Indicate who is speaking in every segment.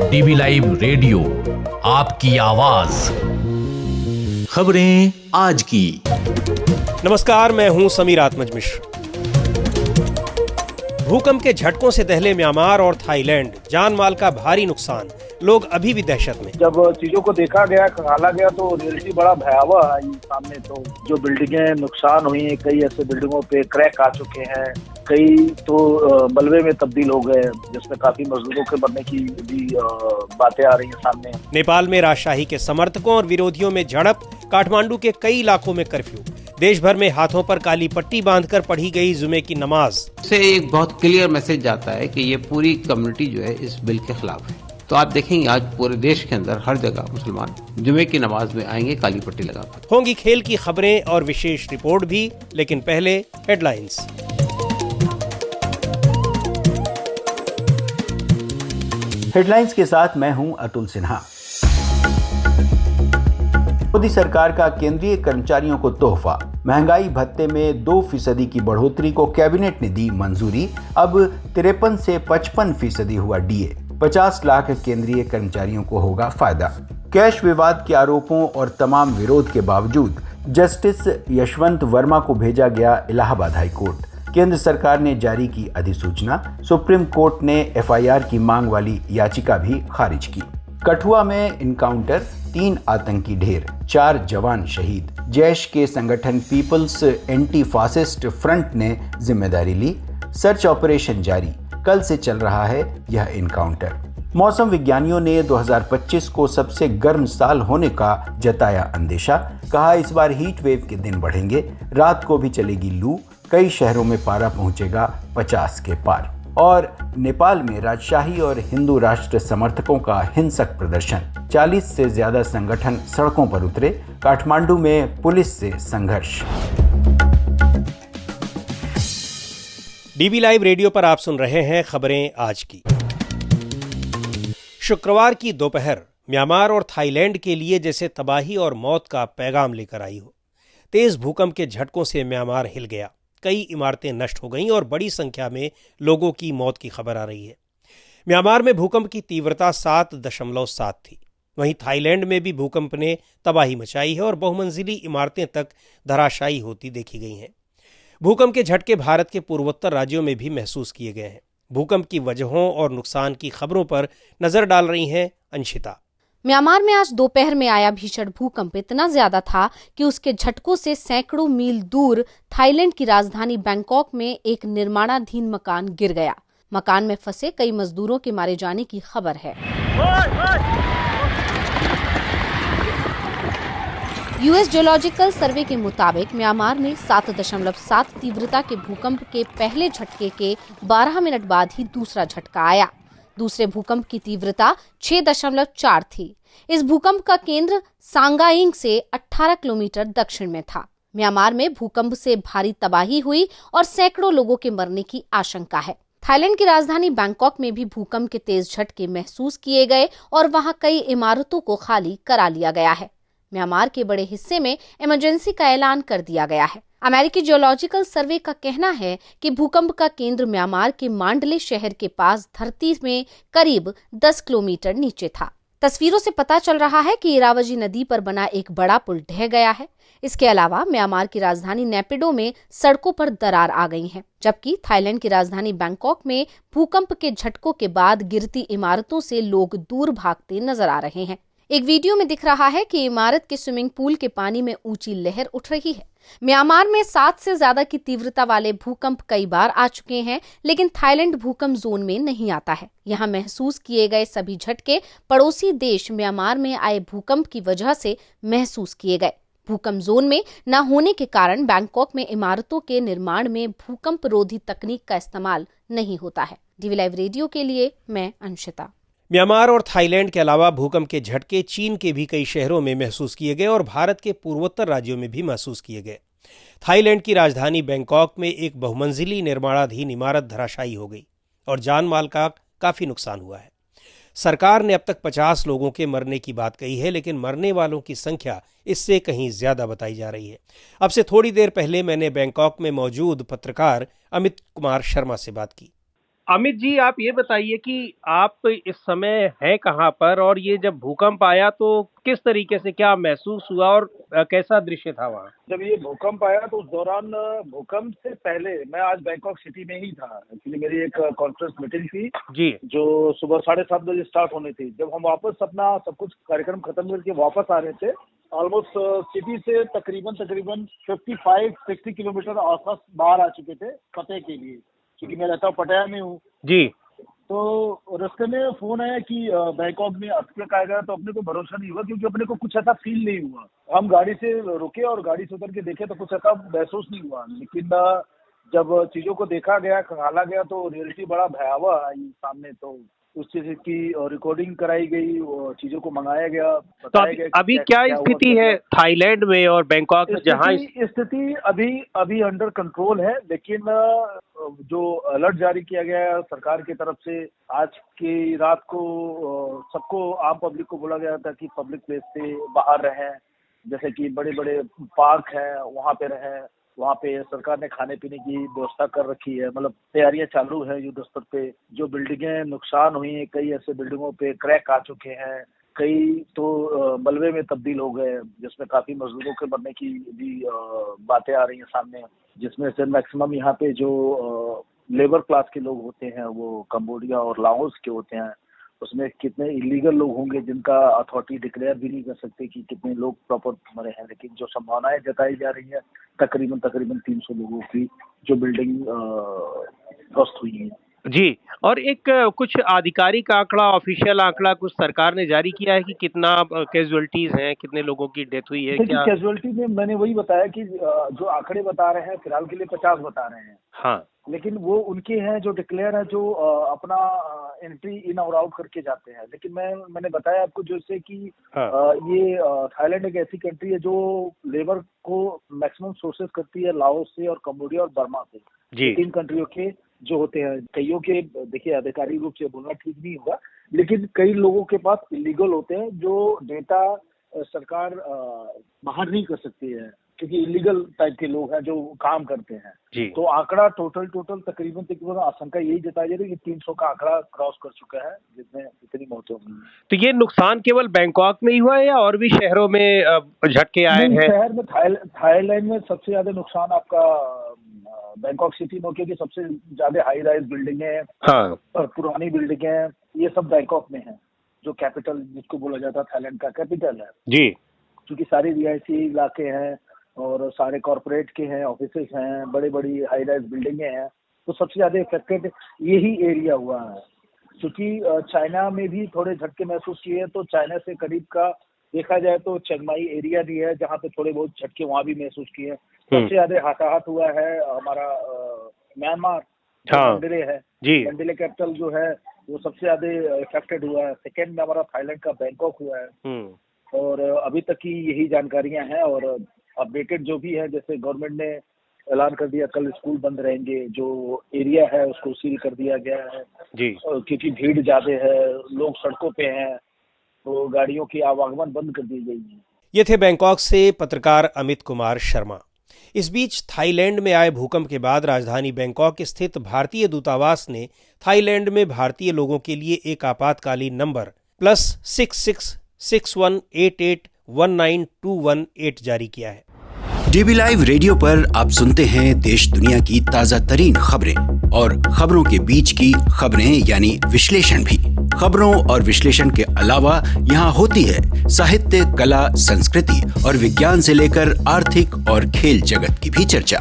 Speaker 1: DV live radio, आपकी आवाज। खबरें आज की।
Speaker 2: नमस्कार, मैं हूं समीर आत्मज मिश्र। भूकंप के झटकों से दहले म्यांमार और थाईलैंड, जान माल का भारी नुकसान, लोग अभी भी दहशत में।
Speaker 3: जब चीजों को देखा गया, खंगाला गया तो रियलिटी बड़ा भयावह आई सामने। तो जो बिल्डिंगें नुकसान हुई हैं, कई ऐसे बिल्डिंगों पे क्रैक आ चुके हैं, कई तो मलबे में तब्दील हो गए, जिसमें काफी मजदूरों के मरने की भी बातें आ रही हैं सामने।
Speaker 2: नेपाल में राजशाही के समर्थकों और विरोधियों में झड़प, काठमांडू के कई इलाकों में कर्फ्यू, देश भर में हाथों पर काली पट्टी बांधकर पढ़ी गई जुमे की नमाज।
Speaker 4: से एक बहुत क्लियर मैसेज जाता है कि ये पूरी कम्युनिटी जो है इस बिल के खिलाफ है। तो आप देखेंगे आज पूरे देश के अंदर हर जगह मुसलमान जुमे की नमाज में आएंगे काली पट्टी लगाकर।
Speaker 2: होंगी खेल की खबरें और विशेष रिपोर्ट भी, लेकिन पहले हेडलाइंस।
Speaker 5: हेडलाइंस के साथ मैं हूं अतुल सिन्हा। मोदी सरकार का केंद्रीय कर्मचारियों को तोहफा, महंगाई भत्ते में 2% की बढ़ोतरी को कैबिनेट ने दी मंजूरी। अब 53 से 55% हुआ डीए। 50 लाख केंद्रीय कर्मचारियों को होगा फायदा। कैश विवाद के आरोपों और तमाम विरोध के बावजूद जस्टिस यशवंत वर्मा को भेजा गया इलाहाबाद हाई कोर्ट। केंद्र सरकार ने जारी की अधिसूचना। सुप्रीम कोर्ट ने एफआईआर की मांग वाली याचिका भी खारिज की। कठुआ में इनकाउंटर, 3 आतंकी ढेर, 4 जवान शहीद। जैश के संगठन पीपल्स एंटी फासिस्ट फ्रंट ने जिम्मेदारी ली। सर्च ऑपरेशन जारी, कल से चल रहा है यह इनकाउंटर। मौसम विज्ञानियों ने 2025 को सबसे गर्म साल होने का जताया अंदेशा। कहा इस बार हीट वेव के दिन बढ़ेंगे, रात को भी चलेगी लू, कई शहरों में पारा पहुंचेगा 50 के पार। और नेपाल में राजशाही और हिंदू राष्ट्र समर्थकों का हिंसक प्रदर्शन, 40 से ज्यादा संगठन सड़कों पर उतरे। काठमांडू में पुलिस से संघर्ष।
Speaker 2: डीवी लाइव रेडियो पर आप सुन रहे हैं खबरें आज की। शुक्रवार की दोपहर म्यांमार और थाईलैंड के लिए जैसे तबाही और मौत का पैगाम लेकर आई हो। तेज भूकंप के झटकों से म्यांमार हिल गया, कई इमारतें नष्ट हो गईं और बड़ी संख्या में लोगों की मौत की खबर आ रही है। म्यांमार में भूकंप की तीव्रता 7.7 थी। वहीं थाईलैंड में भी भूकंप ने तबाही मचाई है और बहुमंजिली इमारतें तक धराशायी होती देखी गई हैं। भूकंप के झटके भारत के पूर्वोत्तर राज्यों में भी महसूस किए गए हैं। भूकंप की वजहों और नुकसान की खबरों पर नजर डाल रही हैं अंशिता।
Speaker 6: म्यांमार में आज दोपहर में आया भीषण भूकंप इतना ज्यादा था कि उसके झटकों से सैकड़ों मील दूर थाईलैंड की राजधानी बैंकॉक में एक निर्माणाधीन मकान गिर गया। मकान में फंसे कई मजदूरों के मारे जाने की खबर है। यूएस जियोलॉजिकल सर्वे के मुताबिक म्यांमार में 7.7 तीव्रता के भूकंप के पहले झटके के 12 मिनट बाद ही दूसरा झटका आया। दूसरे भूकंप की तीव्रता 6.4 थी। इस भूकंप का केंद्र सांगाइंग से 18 किलोमीटर दक्षिण में था। म्यांमार में भूकंप से भारी तबाही हुई और सैकड़ों लोगों के मरने की आशंका है। थाईलैंड की राजधानी बैंकॉक में भी भूकंप के तेज झटके महसूस किए गए और वहां कई इमारतों को खाली करा लिया गया है। म्यांमार के बड़े हिस्से में इमरजेंसी का ऐलान कर दिया गया है। अमेरिकी जियोलॉजिकल सर्वे का कहना है कि भूकंप का केंद्र म्यांमार के मांडले शहर के पास धरती में करीब 10 किलोमीटर नीचे था। तस्वीरों से पता चल रहा है कि इरावजी नदी पर बना एक बड़ा पुल ढह गया है। इसके अलावा म्यांमार की राजधानी नेपिडो में सड़कों पर दरार आ गई है, जबकि थाईलैंड की राजधानी बैंकॉक में भूकंप के झटकों के बाद गिरती इमारतों से लोग दूर भागते नजर आ रहे हैं। एक वीडियो में दिख रहा है कि इमारत के स्विमिंग पूल के पानी में ऊंची लहर उठ रही है। म्यांमार में 7 से ज्यादा की तीव्रता वाले भूकंप कई बार आ चुके हैं, लेकिन थाईलैंड भूकंप जोन में नहीं आता है। यहाँ महसूस किए गए सभी झटके पड़ोसी देश म्यांमार में आए भूकंप की वजह से महसूस किए गए। भूकंप जोन में न होने के कारण बैंकॉक में इमारतों के निर्माण में भूकंप रोधी तकनीक का इस्तेमाल नहीं होता है। डीवी लाइव रेडियो के लिए मैं अंशिता।
Speaker 2: म्यांमार और थाईलैंड के अलावा भूकंप के झटके चीन के भी कई शहरों में महसूस किए गए और भारत के पूर्वोत्तर राज्यों में भी महसूस किए गए। थाईलैंड की राजधानी बैंकॉक में एक बहुमंजिली निर्माणाधीन इमारत धराशायी हो गई और जान माल का काफी नुकसान हुआ है। सरकार ने अब तक 50 लोगों के मरने की बात कही है, लेकिन मरने वालों की संख्या इससे कहीं ज्यादा बताई जा रही है। अब से थोड़ी देर पहले मैंने बैंकॉक में मौजूद पत्रकार अमित कुमार शर्मा से बात की। अमित जी, आप ये बताइए कि आप इस समय हैं कहाँ पर, और ये जब भूकंप आया तो किस तरीके से क्या महसूस हुआ और कैसा दृश्य था वहाँ?
Speaker 3: जब ये भूकंप आया तो उस दौरान भूकंप से पहले मैं आज बैंकॉक सिटी में ही था। एक्चुअली मेरी एक कॉन्फ्रेंस मीटिंग थी
Speaker 2: जी।
Speaker 3: जो सुबह 7:30 बजे स्टार्ट होनी थी। जब हम वापस अपना सब कुछ कार्यक्रम खत्म करके वापस आ रहे थे, ऑलमोस्ट सिटी से तकरीबन 55-60 किलोमीटर आसपास बाहर आ चुके थे फतेह के लिए, क्योंकि मैं रहता हूँ पटाया में हूँ।
Speaker 2: जी।
Speaker 3: तो रास्ते में फोन आया कि बैंकॉक में अर्थक्वेक आएगा, तो अपने को भरोसा नहीं हुआ क्योंकि अपने को कुछ ऐसा फील नहीं हुआ। हम गाड़ी से रुके और गाड़ी से उतर के देखे तो कुछ ऐसा महसूस नहीं हुआ, लेकिन जब चीजों को देखा गया, खंगाला गया तो रियलिटी बड़ा भयावह आई सामने। तो उस चीज की रिकॉर्डिंग कराई गई, चीजों को मंगाया गया,
Speaker 2: तो
Speaker 3: बताया गया कि
Speaker 2: अभी क्या स्थिति है थाईलैंड में और बैंकॉक में? जहाँ
Speaker 3: स्थिति अभी अंडर कंट्रोल है, लेकिन जो अलर्ट जारी किया गया है सरकार की तरफ से, आज की रात को सबको, आम पब्लिक को बोला गया था कि पब्लिक प्लेस से बाहर रहें, जैसे कि बड़े बड़े पार्क हैं वहाँ पे रहें। वहाँ पे सरकार ने खाने पीने की व्यवस्था कर रखी है, मतलब तैयारियां चालू है युद्ध स्तर पे। जो बिल्डिंगें नुकसान हुई हैं, कई ऐसे बिल्डिंगों पे क्रैक आ चुके हैं, कई तो मलबे में तब्दील हो गए, जिसमें काफी मजदूरों के मरने की भी बातें आ रही हैं सामने। जिसमें से मैक्सिमम यहाँ पे जो लेबर क्लास के लोग होते हैं वो कंबोडिया और लाओस के होते हैं। उसमें कितने इलीगल लोग होंगे जिनका अथॉरिटी डिक्लेयर भी नहीं कर सकते कि कितने लोग प्रॉपर मरे हैं, लेकिन जो संभावनाएं जताई जा रही है तकरीबन 300 लोगों की जो बिल्डिंग ध्वस्त हुई है।
Speaker 2: जी। और एक कुछ आधिकारिक आंकड़ा, ऑफिशियल आंकड़ा कुछ सरकार ने जारी किया है कि कितना कैजुअलिटीज हैं, कितने लोगों की डेथ हुई है? क्या
Speaker 3: कैजुअलिटी में मैंने वही बताया कि जो आंकड़े बता रहे हैं फिलहाल के लिए 50 बता रहे हैं।
Speaker 2: हाँ,
Speaker 3: लेकिन वो उनके हैं जो डिक्लेयर है, जो अपना एंट्री इन और आउट करके जाते हैं। लेकिन मैंने बताया आपको जैसे कि ये थाईलैंड एक ऐसी कंट्री है जो लेबर को मैक्सिमम सोर्सेस करती है लाओस से और कंबोडिया और बर्मा से।
Speaker 2: जी।
Speaker 3: 3 कंट्रियों के जो होते हैं, कईयों के देखिए आधिकारिक रूप से बोलना ठीक नहीं होगा, लेकिन कई लोगों के पास इलीगल होते हैं जो डेटा सरकार बाहर नहीं कर सकती है, क्योंकि इलीगल टाइप के लोग हैं जो काम करते हैं।
Speaker 2: जी।
Speaker 3: तो आंकड़ा टोटल तकरीबन आशंका यही जताई जा रही है कि 300 का आंकड़ा क्रॉस कर चुका है, जिसमें इतनी मौतें हुई।
Speaker 2: तो ये नुकसान केवल बैंकॉक में ही हुआ है या और भी शहरों में झटके आए हैं?
Speaker 3: शहर में थाईलैंड में सबसे ज्यादा नुकसान आपका बैंकॉक सिटी में, क्योंकि सबसे ज्यादा हाई राइज बिल्डिंग है।
Speaker 2: हाँ।
Speaker 3: और पुरानी बिल्डिंग है, ये सब बैंकॉक में है, जो कैपिटल जिसको बोला जाता है थाईलैंड का कैपिटल है।
Speaker 2: जी।
Speaker 3: क्योंकि सारे रिहायशी इलाके हैं और सारे कॉर्पोरेट के हैं, ऑफिसेज हैं, बड़ी बड़ी हाई राइज बिल्डिंगें हैं, तो सबसे ज्यादा इफेक्टेड यही एरिया हुआ है। क्योंकि चाइना में भी थोड़े झटके महसूस किए हैं, तो चाइना से करीब का देखा जाए तो चिंगमाई एरिया भी है जहाँ पे थोड़े बहुत झटके वहाँ भी महसूस किए। सबसे ज्यादा हाथाहाथ हुआ है हमारा म्यांमार, मंडले है जी, मंडले कैपिटल जो है वो सबसे ज्यादा इफेक्टेड हुआ है। सेकेंड में हमारा थाईलैंड का बैंकॉक हुआ है। और अभी तक की यही जानकारियां हैं, और अपडेटेड जो भी है, जैसे गवर्नमेंट ने ऐलान कर दिया कल स्कूल बंद रहेंगे, जो एरिया है उसको सील कर दिया गया है जी, क्योंकि भीड़ ज्यादा है, लोग सड़कों पे हैं, तो गाड़ियों की आवागमन बंद कर दी गई है।
Speaker 2: ये थे बैंकॉक से पत्रकार अमित कुमार शर्मा। इस बीच थाईलैंड में आए भूकंप के बाद राजधानी बैंकॉक स्थित भारतीय दूतावास ने थाईलैंड में भारतीय लोगों के लिए एक आपातकालीन नंबर +66 6188 19218 जारी किया है।
Speaker 5: डीबी लाइव रेडियो पर आप सुनते हैं देश दुनिया की ताजा तरीन खबरें और खबरों के बीच की खबरें यानी विश्लेषण भी। खबरों और विश्लेषण के अलावा यहाँ होती है साहित्य, कला, संस्कृति और विज्ञान से लेकर आर्थिक और खेल जगत की भी चर्चा।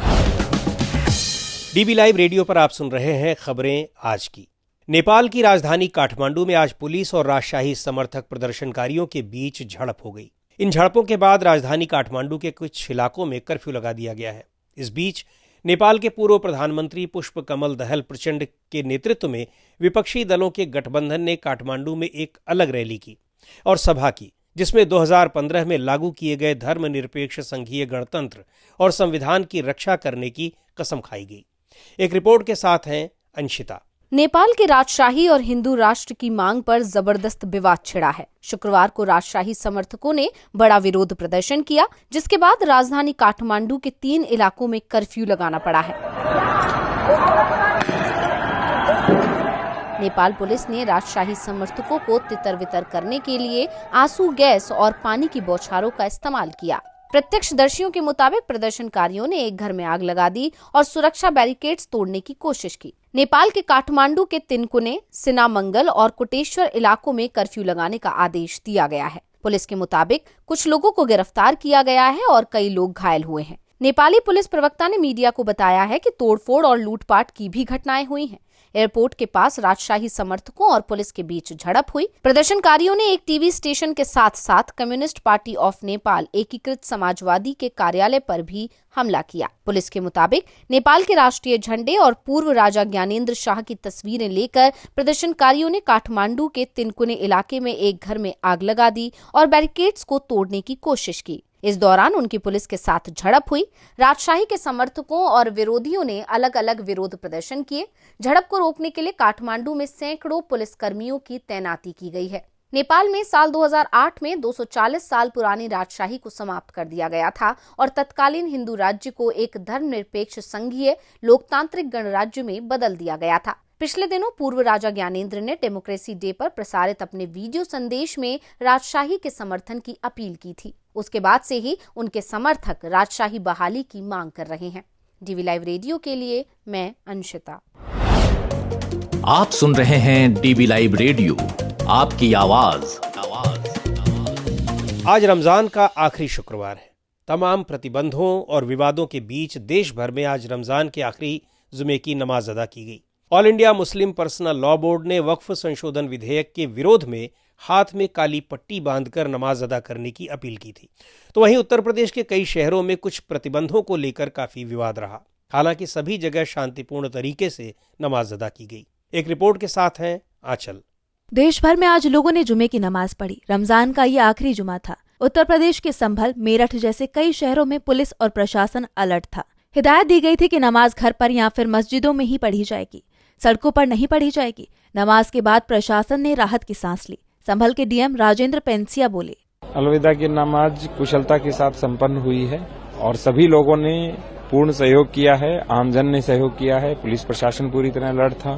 Speaker 2: डीबी लाइव रेडियो पर आप सुन रहे हैं खबरें आज की। नेपाल की राजधानी काठमांडू में आज पुलिस और राजशाही समर्थक प्रदर्शनकारियों के बीच झड़प हो गई। इन झड़पों के बाद राजधानी काठमांडू के कुछ इलाकों में कर्फ्यू लगा दिया गया है। इस बीच नेपाल के पूर्व प्रधानमंत्री पुष्प कमल दहल प्रचंड के नेतृत्व में विपक्षी दलों के गठबंधन ने काठमांडू में एक अलग रैली की और सभा की, जिसमें 2015 में लागू किए गए धर्मनिरपेक्ष संघीय गणतंत्र और संविधान की रक्षा करने की कसम खाई गई। एक रिपोर्ट के साथ हैं अंशिता।
Speaker 6: नेपाल के राजशाही और हिंदू राष्ट्र की मांग पर जबरदस्त विवाद छिड़ा है। शुक्रवार को राजशाही समर्थकों ने बड़ा विरोध प्रदर्शन किया, जिसके बाद राजधानी काठमांडू के 3 इलाकों में कर्फ्यू लगाना पड़ा है। नेपाल पुलिस ने राजशाही समर्थकों को तितर-बितर करने के लिए आंसू गैस और पानी की बौछारों का इस्तेमाल किया। प्रत्यक्षदर्शियों के मुताबिक प्रदर्शनकारियों ने एक घर में आग लगा दी और सुरक्षा बैरिकेड्स तोड़ने की कोशिश की। नेपाल के काठमांडू के तिनकुने, सिनामंगल और कोटेश्वर इलाकों में कर्फ्यू लगाने का आदेश दिया गया है। पुलिस के मुताबिक कुछ लोगों को गिरफ्तार किया गया है और कई लोग घायल हुए हैं। नेपाली पुलिस प्रवक्ता ने मीडिया को बताया है कि तोड़फोड़ और लूटपाट की भी घटनाएं हुई हैं। एयरपोर्ट के पास राजशाही समर्थकों और पुलिस के बीच झड़प हुई। प्रदर्शनकारियों ने एक टीवी स्टेशन के साथ साथ कम्युनिस्ट पार्टी ऑफ नेपाल एकीकृत समाजवादी के कार्यालय पर भी हमला किया। पुलिस के मुताबिक नेपाल के राष्ट्रीय झंडे और पूर्व राजा ज्ञानेंद्र शाह की तस्वीरें लेकर प्रदर्शनकारियों ने काठमांडू के तिनकुने इलाके में एक घर में आग लगा दी और बैरिकेड्स को तोड़ने की कोशिश की। इस दौरान उनकी पुलिस के साथ झड़प हुई। राजशाही के समर्थकों और विरोधियों ने अलग अलग विरोध प्रदर्शन किए। झड़प को रोकने के लिए काठमांडू में सैकड़ों पुलिसकर्मियों की तैनाती की गई है। नेपाल में साल 2008 में 240 साल पुरानी राजशाही को समाप्त कर दिया गया था और तत्कालीन हिंदू राज्य को एक धर्मनिरपेक्ष संघीय लोकतांत्रिक गणराज्य में बदल दिया गया था। पिछले दिनों पूर्व राजा ज्ञानेंद्र ने डेमोक्रेसी डे पर प्रसारित अपने वीडियो संदेश में राजशाही के समर्थन की अपील की थी। उसके बाद से ही उनके समर्थक राजशाही बहाली की मांग कर रहे हैं। डीवी लाइव रेडियो के लिए मैं अंशिता।
Speaker 1: आप सुन रहे हैं डीवी लाइव रेडियो, आपकी आवाज।
Speaker 2: आज रमजान का आखिरी शुक्रवार है। तमाम प्रतिबंधों और विवादों के बीच देश भर में आज रमजान के आखिरी जुमे की नमाज अदा की गई। All India Muslim personal law board ने वक्फ संशोधन विधेयक के विरोध में हाथ में काली पट्टी बांधकर नमाज अदा करने की अपील की थी। तो वहीं उत्तर प्रदेश के कई शहरों में कुछ प्रतिबंधों को लेकर काफी विवाद रहा। हालांकि सभी जगह शांतिपूर्ण तरीके से नमाज अदा की गई। एक रिपोर्ट के साथ हैं आंचल।
Speaker 7: देश भर में आज लोगों ने जुमे की नमाज पढ़ी। रमजान का ये आखिरी जुमा था। उत्तर प्रदेश के संभल, मेरठ जैसे कई शहरों में पुलिस और प्रशासन अलर्ट था। हिदायत दी गई थी कि नमाज घर पर या फिर मस्जिदों में ही पढ़ी जाएगी, सड़कों पर नहीं पढ़ी जाएगी। नमाज के बाद प्रशासन ने राहत की सांस ली। संभल के डीएम राजेंद्र पेंसिया बोले,
Speaker 8: अलविदा की नमाज कुशलता के साथ संपन्न हुई है और सभी लोगों ने पूर्ण सहयोग किया है। आमजन ने सहयोग किया है। पुलिस प्रशासन पूरी तरह अलर्ट था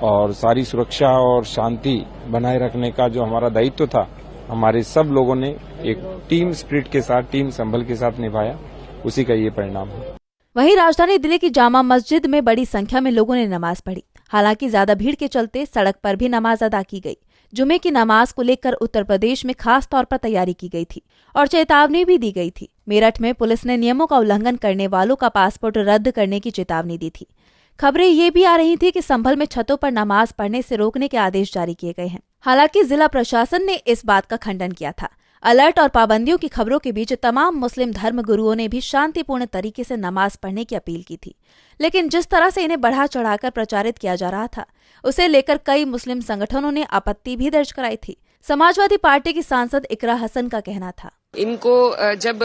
Speaker 8: और सारी सुरक्षा और शांति बनाए रखने का जो हमारा दायित्व था, हमारे सब लोगों ने एक टीम स्पिरिट के साथ, टीम संभल के साथ निभाया। उसी का ये परिणाम है।
Speaker 7: वहीं राजधानी दिल्ली की जामा मस्जिद में बड़ी संख्या में लोगों ने नमाज पढ़ी। हालांकि ज्यादा भीड़ के चलते सड़क पर भी नमाज अदा की गई। जुमे की नमाज को लेकर उत्तर प्रदेश में खास तौर पर तैयारी की गई थी और चेतावनी भी दी गई थी। मेरठ में पुलिस ने नियमों का उल्लंघन करने वालों का पासपोर्ट रद्द करने की चेतावनी दी थी। खबरें ये भी आ रही थी कि संभल में छतों पर नमाज पढ़ने से रोकने के आदेश जारी किए गए हैं। हालांकि जिला प्रशासन ने इस बात का खंडन किया था। अलर्ट और पाबंदियों की खबरों के बीच तमाम मुस्लिम धर्म गुरुओं ने भी शांतिपूर्ण तरीके से नमाज पढ़ने की अपील की थी। लेकिन जिस तरह से इन्हें बढ़ा चढ़ाकर प्रचारित किया जा रहा था, उसे लेकर कई मुस्लिम संगठनों ने आपत्ति भी दर्ज कराई थी। समाजवादी पार्टी की सांसद इकरा हसन का कहना था,
Speaker 9: इनको जब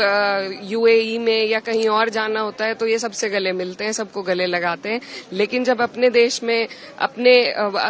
Speaker 9: यूएई में या कहीं और जाना होता है तो ये सबसे गले मिलते हैं, सबको गले लगाते हैं। लेकिन जब अपने देश में अपने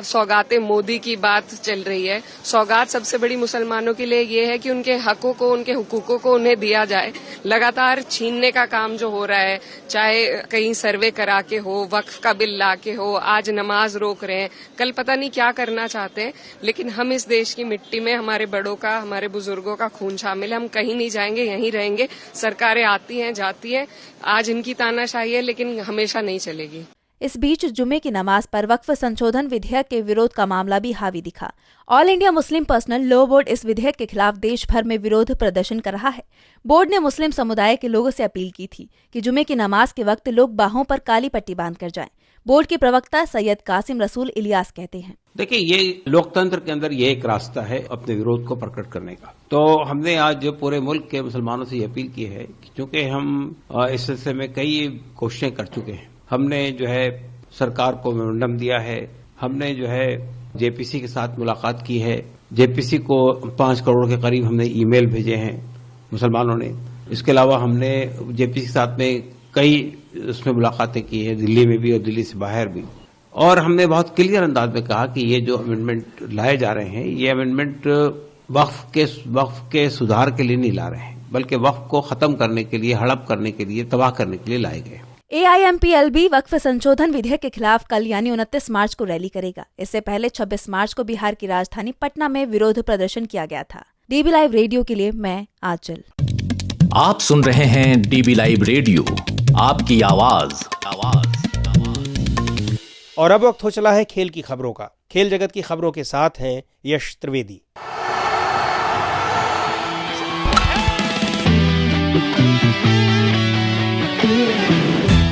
Speaker 9: सौगाते मोदी की बात चल रही है, सौगात सबसे बड़ी मुसलमानों के लिए ये है कि उनके हकों को, उनके हुकूकों को उन्हें दिया जाए। लगातार छीनने का काम जो हो रहा है, चाहे कहीं सर्वे करा के हो, वक्फ का बिल ला के हो, आज नमाज रोक रहे हैं, कल पता नहीं क्या करना चाहते हैं। लेकिन हम इस देश की मिट्टी में हमारे बड़ों का, हमारे बुजुर्गों का खून शामिल है। हम कहीं नहीं जाएंगे, यहीं रहेंगे। सरकारें आती हैं, जाती हैं। आज इनकी तानाशाही है, लेकिन हमेशा नहीं चलेगी।
Speaker 7: इस बीच जुमे की नमाज पर वक्फ संशोधन विधेयक के विरोध का मामला भी हावी दिखा। All India Muslim personal law board इस विधेयक के खिलाफ देश भर में विरोध प्रदर्शन कर रहा है। बोर्ड ने मुस्लिम समुदाय के लोगों से अपील की थी कि जुमे की नमाज के वक्त लोग बाहों पर काली पट्टी बांधकर जाएं। बोर्ड के प्रवक्ता सैयद कासिम रसूल इलियास कहते हैं,
Speaker 4: देखिए, ये लोकतंत्र के अंदर ये एक रास्ता है अपने विरोध को प्रकट करने का। तो हमने आज पूरे मुल्क के मुसलमानों से ये अपील की है कि चूंकि हम इस सिलसिले में कई कोशिशें कर चुके हैं, हमने जो है सरकार को मेमोरेंडम दिया है, हमने जो है जेपीसी के साथ मुलाकात की है, जेपीसी को 5 करोड़ के करीब हमने ईमेल भेजे हैं मुसलमानों ने। इसके अलावा हमने जेपीसी के साथ में कई उसमें मुलाकातें की है, दिल्ली में भी और दिल्ली से बाहर भी। और हमने बहुत क्लियर अंदाज में कहा कि ये जो अमेंडमेंट लाए जा रहे हैं, ये अमेंडमेंट वक्फ के सुधार के लिए नहीं ला रहे हैं, बल्कि वक्फ को खत्म करने के लिए, हड़प करने के लिए, तबाह करने के लिए लाए गए।
Speaker 7: AIMPLB वक्फ संशोधन विधेयक के खिलाफ कल यानी 29 मार्च को रैली करेगा। इससे पहले 26 मार्च को बिहार की राजधानी पटना में विरोध प्रदर्शन किया गया था। DB लाइव रेडियो के लिए मैं आंचल।
Speaker 1: आप सुन रहे हैं DB लाइव रेडियो, आपकी आवाज।
Speaker 2: और अब वक्त हो चला है खेल की खबरों का। खेल जगत की खबरों के साथ हैं यश त्रिवेदी।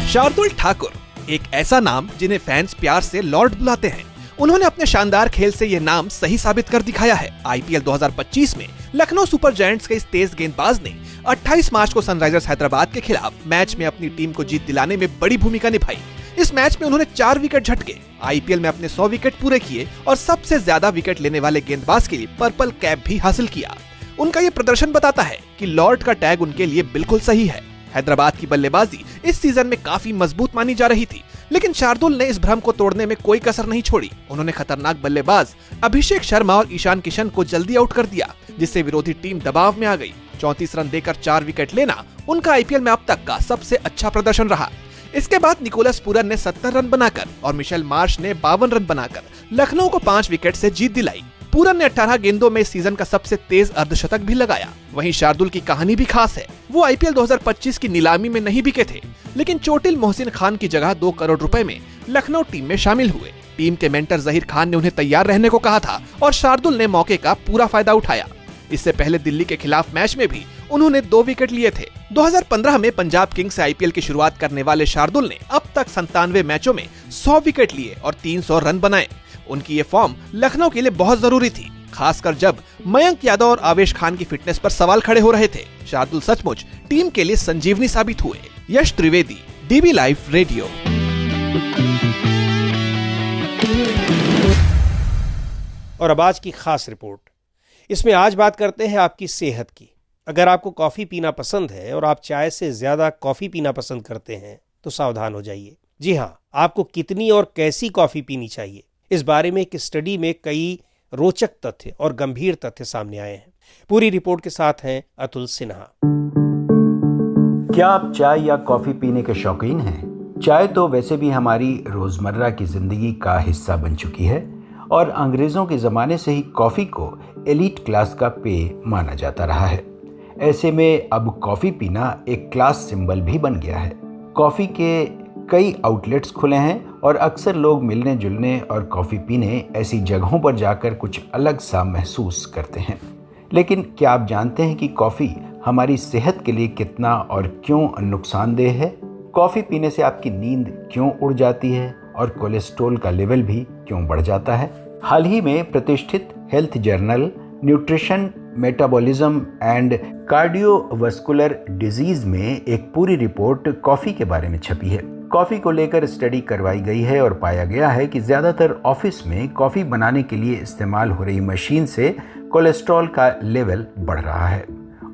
Speaker 10: शार्दुल ठाकुर एक ऐसा नाम जिन्हें फैंस प्यार से लॉर्ड बुलाते हैं। उन्होंने अपने शानदार खेल से ये नाम सही साबित कर दिखाया है। IPL 2025 में लखनऊ सुपर जायंट्स के इस तेज गेंदबाज ने 28 मार्च को सनराइजर्स हैदराबाद के खिलाफ मैच में अपनी टीम को जीत दिलाने में बड़ी भूमिका निभाई। इस मैच में उन्होंने 4 विकेट झटके। IPL में अपने 100 विकेट पूरे किए और सबसे ज्यादा विकेट लेने वाले गेंदबाज के लिए पर्पल कैप भी हासिल किया। उनका ये प्रदर्शन बताता है कि लॉर्ड का टैग उनके लिए बिल्कुल सही है। हैदराबाद की बल्लेबाजी इस सीजन में काफी मजबूत मानी जा रही थी, लेकिन शार्दुल ने इस भ्रम को तोड़ने में कोई कसर नहीं छोड़ी। उन्होंने खतरनाक बल्लेबाज अभिषेक शर्मा और ईशान किशन को जल्दी आउट कर दिया, जिससे विरोधी टीम दबाव में आ गई। 34 रन देकर 4 विकेट लेना उनका IPL में अब तक का सबसे अच्छा प्रदर्शन रहा। इसके बाद निकोलस पूरन ने 70 रन बनाकर और मिशेल मार्श ने 52 रन बनाकर लखनऊ को 5 विकेट से जीत दिलाई। पूरन ने 18 गेंदों में सीजन का सबसे तेज अर्धशतक भी लगाया। वहीं शार्दुल की कहानी भी खास है। वो IPL 2025 की नीलामी में नहीं बिके थे, लेकिन चोटिल मोहसिन खान की जगह 2 करोड़ रुपए में लखनऊ टीम में शामिल हुए। टीम के मेंटर जहीर खान ने उन्हें तैयार रहने को कहा था और शार्दुल ने मौके का पूरा फायदा उठाया। इससे पहले दिल्ली के खिलाफ मैच में भी उन्होंने 2 विकेट लिए थे। 2015 में पंजाब किंग्स से IPL की शुरुआत करने वाले शार्दुल ने अब तक 97 मैचों में 100 विकेट लिए और 300 रन बनाए। उनकी ये फॉर्म लखनऊ के लिए बहुत जरूरी थी, खासकर जब मयंक यादव और आवेश खान की फिटनेस पर सवाल खड़े हो रहे थे। शार्दुल सचमुच टीम के लिए संजीवनी साबित हुए। यश त्रिवेदी, DB लाइव रेडियो।
Speaker 2: और अब आज की खास रिपोर्ट। इसमें आज बात करते हैं आपकी सेहत की। अगर आपको कॉफी पीना पसंद है और आप चाय से ज्यादा कॉफी पीना पसंद करते हैं तो सावधान हो जाइए। जी हाँ, आपको कितनी और कैसी कॉफी पीनी चाहिए, इस बारे में एक स्टडी में कई रोचक तथ्य और गंभीर तथ्य सामने आए हैं। पूरी रिपोर्ट के साथ हैं अतुल सिन्हा।
Speaker 5: क्या आप चाय या कॉफी पीने के शौकीन हैं? चाय तो वैसे भी हमारी रोजमर्रा की जिंदगी का हिस्सा बन चुकी है और अंग्रेजों के जमाने से ही कॉफी को एलीट क्लास का पेय माना जाता रहा है। ऐसे में अब कॉफी पीना एक क्लास सिंबल भी बन गया है। कॉफी के कई आउटलेट्स खुले हैं और अक्सर लोग मिलने जुलने और कॉफ़ी पीने ऐसी जगहों पर जाकर कुछ अलग सा महसूस करते हैं। लेकिन क्या आप जानते हैं कि कॉफ़ी हमारी सेहत के लिए कितना और क्यों नुकसानदेह है? कॉफ़ी पीने से आपकी नींद क्यों उड़ जाती है और कोलेस्ट्रॉल का लेवल भी क्यों बढ़ जाता है? हाल ही में प्रतिष्ठित health journal nutrition, metabolism and cardiovascular disease में एक पूरी रिपोर्ट कॉफ़ी के बारे में छपी है। कॉफ़ी को लेकर स्टडी करवाई गई है और पाया गया है कि ज़्यादातर ऑफिस में कॉफ़ी बनाने के लिए इस्तेमाल हो रही मशीन से कोलेस्ट्रॉल का लेवल बढ़ रहा है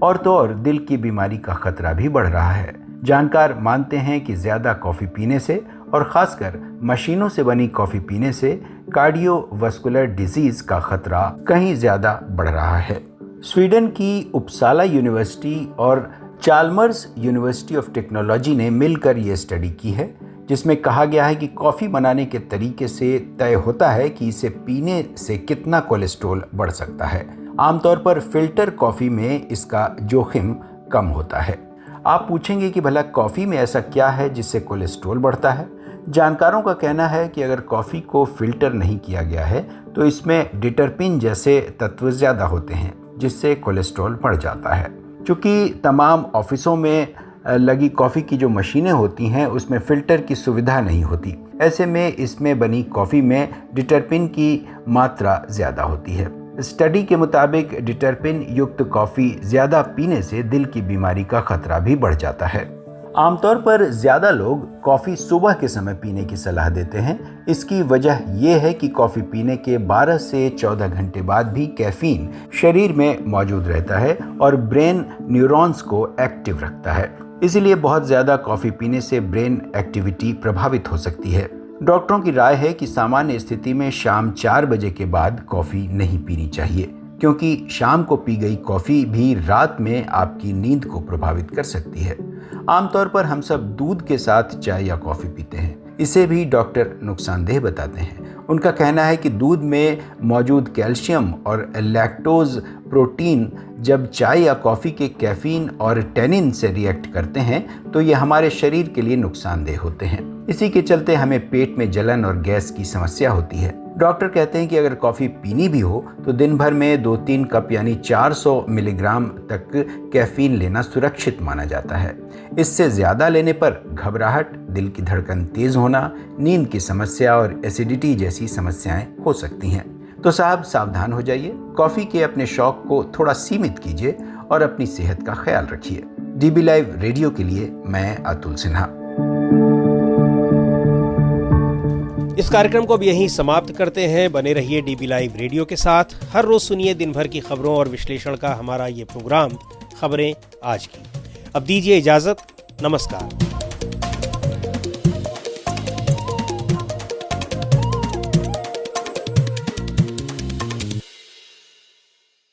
Speaker 5: और तो और दिल की बीमारी का खतरा भी बढ़ रहा है। जानकार मानते हैं कि ज़्यादा कॉफ़ी पीने से और ख़ासकर मशीनों से बनी कॉफ़ी पीने से कार्डियोवास्कुलर डिजीज का खतरा कहीं ज़्यादा बढ़ रहा है। स्वीडन की उपसाला यूनिवर्सिटी और चाल्मर्स यूनिवर्सिटी ऑफ टेक्नोलॉजी ने मिलकर ये स्टडी की है, जिसमें कहा गया है कि कॉफ़ी बनाने के तरीके से तय होता है कि इसे पीने से कितना कोलेस्ट्रॉल बढ़ सकता है। आमतौर पर फिल्टर कॉफ़ी में इसका जोखिम कम होता है। आप पूछेंगे कि भला कॉफ़ी में ऐसा क्या है जिससे कोलेस्ट्रॉल बढ़ता है? जानकारों का कहना है कि अगर कॉफ़ी को फिल्टर नहीं किया गया है तो इसमें डिटरपिन जैसे तत्व ज़्यादा होते हैं, जिससे कोलेस्ट्रॉल बढ़ जाता है। चूँकि तमाम ऑफिसों में लगी कॉफ़ी की जो मशीनें होती हैं उसमें फ़िल्टर की सुविधा नहीं होती, ऐसे में इसमें बनी कॉफ़ी में डिटरपिन की मात्रा ज़्यादा होती है। स्टडी के मुताबिक डिटरपिन युक्त कॉफ़ी ज़्यादा पीने से दिल की बीमारी का खतरा भी बढ़ जाता है। आमतौर पर ज़्यादा लोग कॉफ़ी सुबह के समय पीने की सलाह देते हैं। इसकी वजह यह है कि कॉफ़ी पीने के 12 से 14 घंटे बाद भी कैफीन शरीर में मौजूद रहता है और ब्रेन न्यूरॉन्स को एक्टिव रखता है। इसीलिए बहुत ज़्यादा कॉफ़ी पीने से ब्रेन एक्टिविटी प्रभावित हो सकती है। डॉक्टरों की राय है कि सामान्य स्थिति में शाम 4 बजे के बाद कॉफ़ी नहीं पीनी चाहिए, क्योंकि शाम को पी गई कॉफ़ी भी रात में आपकी नींद को प्रभावित कर सकती है। आमतौर पर हम सब दूध के साथ चाय या कॉफ़ी पीते हैं। इसे भी डॉक्टर नुकसानदेह बताते हैं। उनका कहना है कि दूध में मौजूद कैल्शियम और लैक्टोज प्रोटीन जब चाय या कॉफ़ी के कैफीन और टेनिन से रिएक्ट करते हैं तो ये हमारे शरीर के लिए नुकसानदेह होते हैं। इसी के चलते हमें पेट में जलन और गैस की समस्या होती है। डॉक्टर कहते हैं कि अगर कॉफ़ी पीनी भी हो तो दिन भर में 2-3 कप यानी 400 मिलीग्राम तक कैफीन लेना सुरक्षित माना जाता है। इससे ज़्यादा लेने पर घबराहट, दिल की धड़कन तेज़ होना, नींद की समस्या और एसिडिटी जैसी समस्याएं हो सकती हैं। तो साहब सावधान हो जाइए, कॉफ़ी के अपने शौक को थोड़ा सीमित कीजिए और अपनी सेहत का ख्याल रखिए। डीबी लाइव रेडियो के लिए मैं अतुल सिन्हा।
Speaker 2: इस कार्यक्रम को अब यहीं समाप्त करते हैं। बने रहिए डीबी लाइव रेडियो के साथ। हर रोज सुनिए दिन भर की खबरों और विश्लेषण का हमारा ये प्रोग्राम खबरें आज की। अब दीजिए इजाजत। नमस्कार।